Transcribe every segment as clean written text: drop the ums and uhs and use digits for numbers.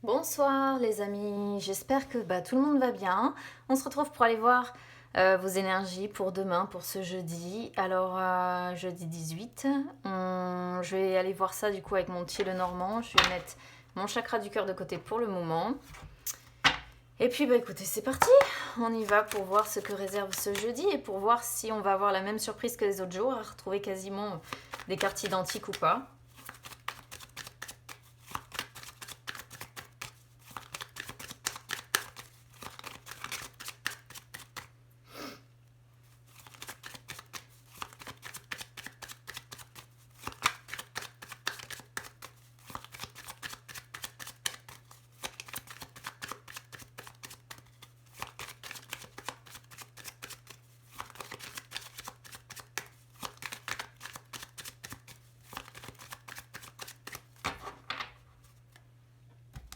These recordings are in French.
Bonsoir les amis, j'espère que tout le monde va bien. On se retrouve pour aller voir vos énergies pour demain, pour ce jeudi. Alors jeudi 18, je vais aller voir ça du coup avec mon petit Lenormand. Je vais mettre mon chakra du cœur de côté pour le moment. Et puis écoutez, c'est parti. On y va pour voir ce que réserve ce jeudi et pour voir si on va avoir la même surprise que les autres jours, à retrouver quasiment des cartes identiques ou pas.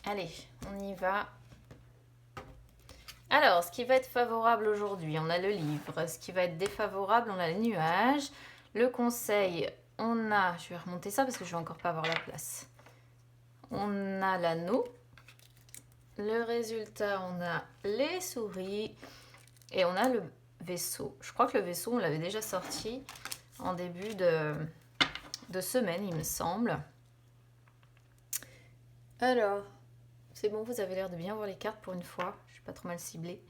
Allez, on y va. Alors, ce qui va être favorable aujourd'hui, on a le livre. Ce qui va être défavorable, on a les nuages. Le conseil, on a... Je vais remonter ça parce que je vais encore pas avoir la place. On a l'anneau. Le résultat, on a les souris. Et on a le vaisseau. Je crois que le vaisseau, on l'avait déjà sorti en début de semaine, il me semble. Alors, c'est bon, vous avez l'air de bien voir les cartes pour une fois. Je suis pas trop mal ciblée.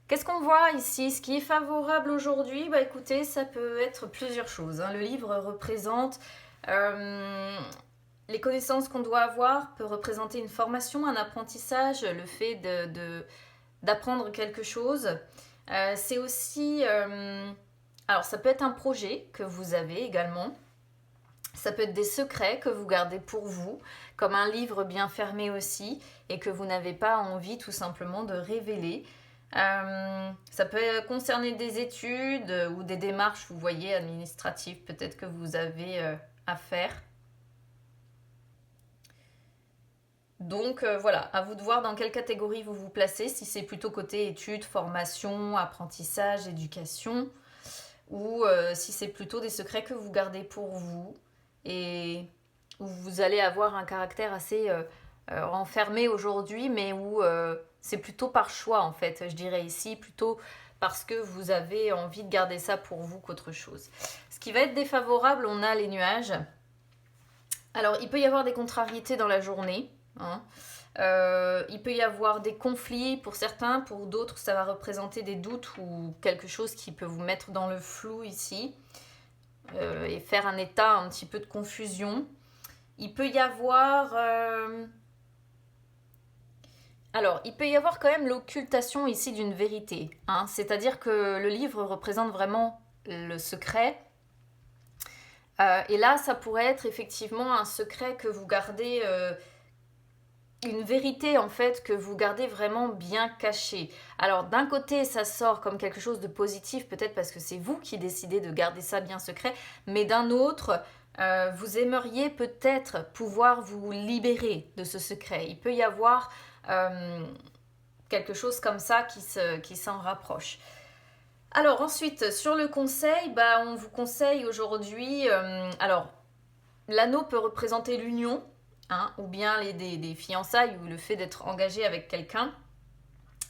Qu'est-ce qu'on voit ici? Ce qui est favorable aujourd'hui, écoutez, ça peut être plusieurs choses. Le livre représente les connaissances qu'on doit avoir, peut représenter une formation, un apprentissage, le fait d'apprendre quelque chose. C'est aussi... alors, ça peut être un projet que vous avez également. Ça peut être des secrets que vous gardez pour vous, comme un livre bien fermé aussi, et que vous n'avez pas envie tout simplement de révéler. Ça peut concerner des études ou des démarches, vous voyez, administratives peut-être que vous avez à faire. Donc voilà, à vous de voir dans quelle catégorie vous vous placez, si c'est plutôt côté études, formation, apprentissage, éducation, ou si c'est plutôt des secrets que vous gardez pour vous et où vous allez avoir un caractère assez renfermé aujourd'hui, mais où c'est plutôt par choix en fait, je dirais ici, plutôt parce que vous avez envie de garder ça pour vous qu'autre chose. Ce qui va être défavorable, on a les nuages. Alors, il peut y avoir des contrariétés dans la journée. Il peut y avoir des conflits pour certains, pour d'autres ça va représenter des doutes ou quelque chose qui peut vous mettre dans le flou ici et faire un état un petit peu de confusion. Il peut y avoir... Alors, il peut y avoir quand même l'occultation ici d'une vérité. C'est-à-dire que le livre représente vraiment le secret. Et là, ça pourrait être effectivement un secret que vous gardez... une vérité en fait que vous gardez vraiment bien cachée. Alors d'un côté ça sort comme quelque chose de positif peut-être parce que c'est vous qui décidez de garder ça bien secret, mais d'un autre vous aimeriez peut-être pouvoir vous libérer de ce secret. Il peut y avoir quelque chose comme ça qui s'en rapproche. Alors ensuite sur le conseil, on vous conseille aujourd'hui, alors l'anneau peut représenter l'union, ou bien des fiançailles ou le fait d'être engagé avec quelqu'un,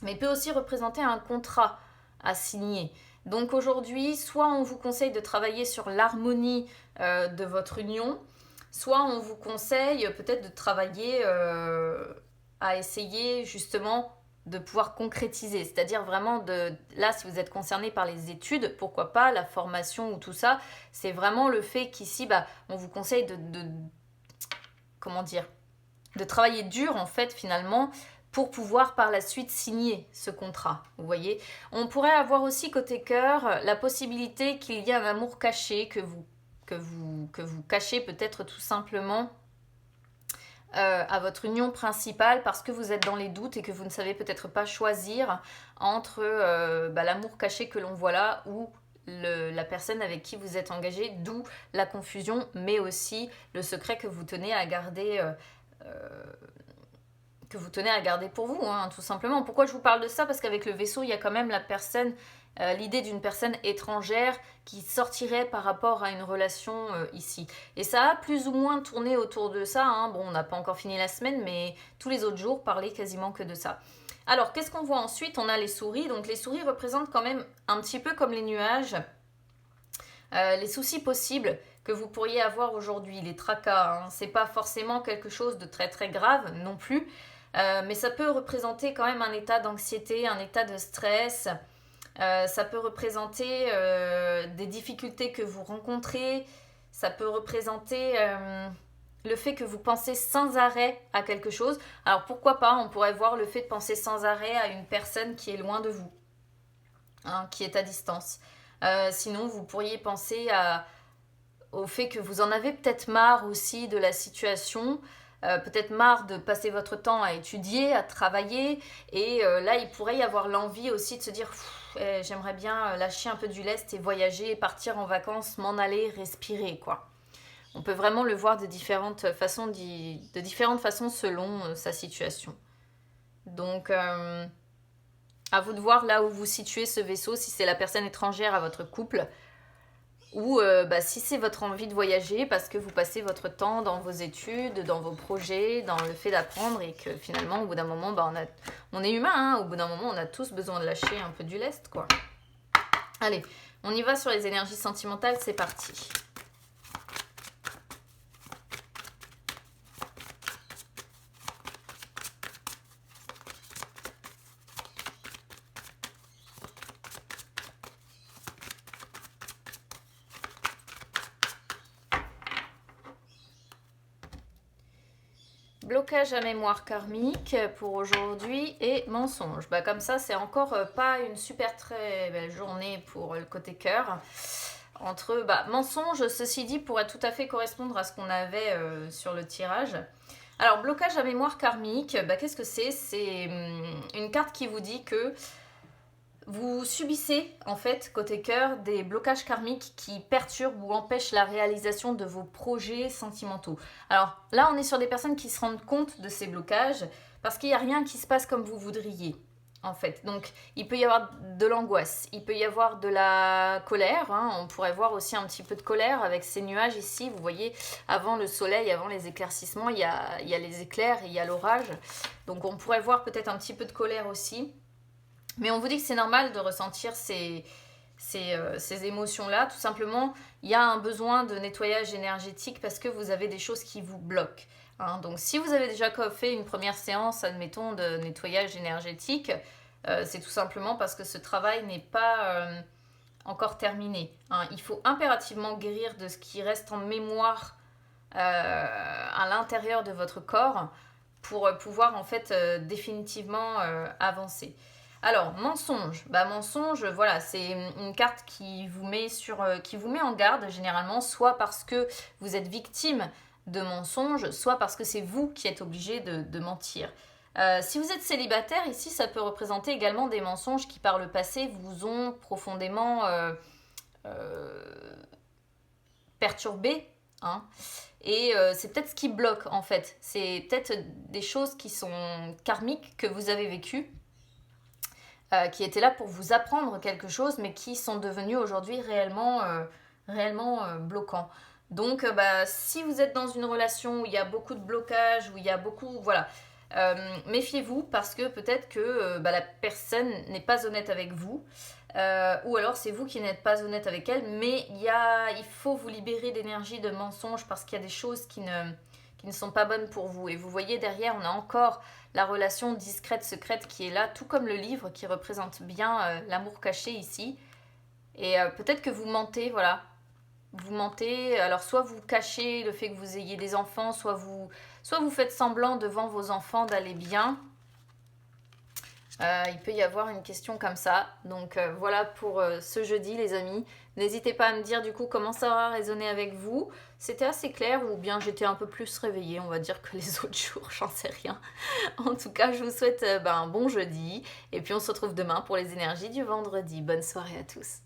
mais il peut aussi représenter un contrat à signer. Donc aujourd'hui, soit on vous conseille de travailler sur l'harmonie de votre union, soit on vous conseille peut-être de travailler à essayer justement de pouvoir concrétiser, c'est-à-dire vraiment là si vous êtes concerné par les études, pourquoi pas la formation ou tout ça, c'est vraiment le fait qu'ici on vous conseille comment dire, de travailler dur en fait finalement pour pouvoir par la suite signer ce contrat. Vous voyez, on pourrait avoir aussi côté cœur la possibilité qu'il y ait un amour caché que vous cachez peut-être tout simplement à votre union principale parce que vous êtes dans les doutes et que vous ne savez peut-être pas choisir entre l'amour caché que l'on voit là ou la personne avec qui vous êtes engagé, d'où la confusion, mais aussi le secret que vous tenez à garder pour vous, tout simplement. Pourquoi je vous parle de ça? Parce qu'avec le vaisseau, il y a quand même la personne l'idée d'une personne étrangère qui sortirait par rapport à une relation ici. Et ça a plus ou moins tourné autour de ça, hein. Bon, on n'a pas encore fini la semaine, mais tous les autres jours parlaient quasiment que de ça. Alors, qu'est-ce qu'on voit ensuite? On a les souris. Donc, les souris représentent quand même un petit peu comme les nuages, les soucis possibles que vous pourriez avoir aujourd'hui, les tracas, hein. C'est pas forcément quelque chose de très très grave non plus, mais ça peut représenter quand même un état d'anxiété, un état de stress. Ça peut représenter des difficultés que vous rencontrez. Ça peut représenter le fait que vous pensez sans arrêt à quelque chose. Alors pourquoi pas, on pourrait voir le fait de penser sans arrêt à une personne qui est loin de vous, hein, qui est à distance. Sinon, vous pourriez penser au fait que vous en avez peut-être marre aussi de la situation, peut-être marre de passer votre temps à étudier, à travailler, et là, il pourrait y avoir l'envie aussi de se dire j'aimerais bien lâcher un peu du lest et voyager, partir en vacances, m'en aller, respirer, quoi. On peut vraiment le voir de différentes façons selon sa situation. Donc, à vous de voir là où vous situez ce vaisseau, si c'est la personne étrangère à votre couple, ou si c'est votre envie de voyager parce que vous passez votre temps dans vos études, dans vos projets, dans le fait d'apprendre et que finalement, au bout d'un moment, on est humain, hein, au bout d'un moment, on a tous besoin de lâcher un peu du lest, quoi. Allez, on y va sur les énergies sentimentales, c'est parti. Blocage à mémoire karmique pour aujourd'hui et mensonge. Comme ça, c'est encore pas une super très belle journée pour le côté cœur. Entre mensonge, ceci dit, pourrait tout à fait correspondre à ce qu'on avait sur le tirage. Alors, blocage à mémoire karmique, qu'est-ce que c'est? C'est une carte qui vous dit que vous subissez, en fait, côté cœur, des blocages karmiques qui perturbent ou empêchent la réalisation de vos projets sentimentaux. Alors là, on est sur des personnes qui se rendent compte de ces blocages parce qu'il n'y a rien qui se passe comme vous voudriez, en fait. Donc, il peut y avoir de l'angoisse, il peut y avoir de la colère, hein. On pourrait voir aussi un petit peu de colère avec ces nuages ici. Vous voyez, avant le soleil, avant les éclaircissements, il y a les éclairs et il y a l'orage. Donc, on pourrait voir peut-être un petit peu de colère aussi. Mais on vous dit que c'est normal de ressentir ces émotions-là. Tout simplement, il y a un besoin de nettoyage énergétique parce que vous avez des choses qui vous bloquent, hein. Donc, si vous avez déjà fait une première séance, admettons, de nettoyage énergétique, c'est tout simplement parce que ce travail n'est pas encore terminé, hein. Il faut impérativement guérir de ce qui reste en mémoire à l'intérieur de votre corps pour pouvoir, en fait, définitivement avancer. Alors, mensonge. Mensonge, voilà, c'est une carte qui vous met en garde généralement, soit parce que vous êtes victime de mensonges, soit parce que c'est vous qui êtes obligé de mentir. Si vous êtes célibataire, ici, ça peut représenter également des mensonges qui, par le passé, vous ont profondément perturbé, hein. Et c'est peut-être ce qui bloque, en fait. C'est peut-être des choses qui sont karmiques que vous avez vécues, qui étaient là pour vous apprendre quelque chose, mais qui sont devenus aujourd'hui réellement bloquants. Donc, si vous êtes dans une relation où il y a beaucoup de blocages, où il y a beaucoup... Voilà. Méfiez-vous parce que peut-être que la personne n'est pas honnête avec vous, ou alors c'est vous qui n'êtes pas honnête avec elle, mais il faut vous libérer d'énergie de mensonges parce qu'il y a des choses qui ne sont pas bonnes pour vous. Et vous voyez derrière, on a encore la relation discrète, secrète qui est là, tout comme le livre qui représente bien l'amour caché ici. Et peut-être que vous mentez, voilà. Vous mentez, alors soit vous cachez le fait que vous ayez des enfants, soit vous faites semblant devant vos enfants d'aller bien. Il peut y avoir une question comme ça. Donc voilà pour ce jeudi, les amis. N'hésitez pas à me dire du coup comment ça aura résonné avec vous. C'était assez clair ou bien j'étais un peu plus réveillée, on va dire, que les autres jours, j'en sais rien. En tout cas, je vous souhaite un bon jeudi. Et puis on se retrouve demain pour les énergies du vendredi. Bonne soirée à tous.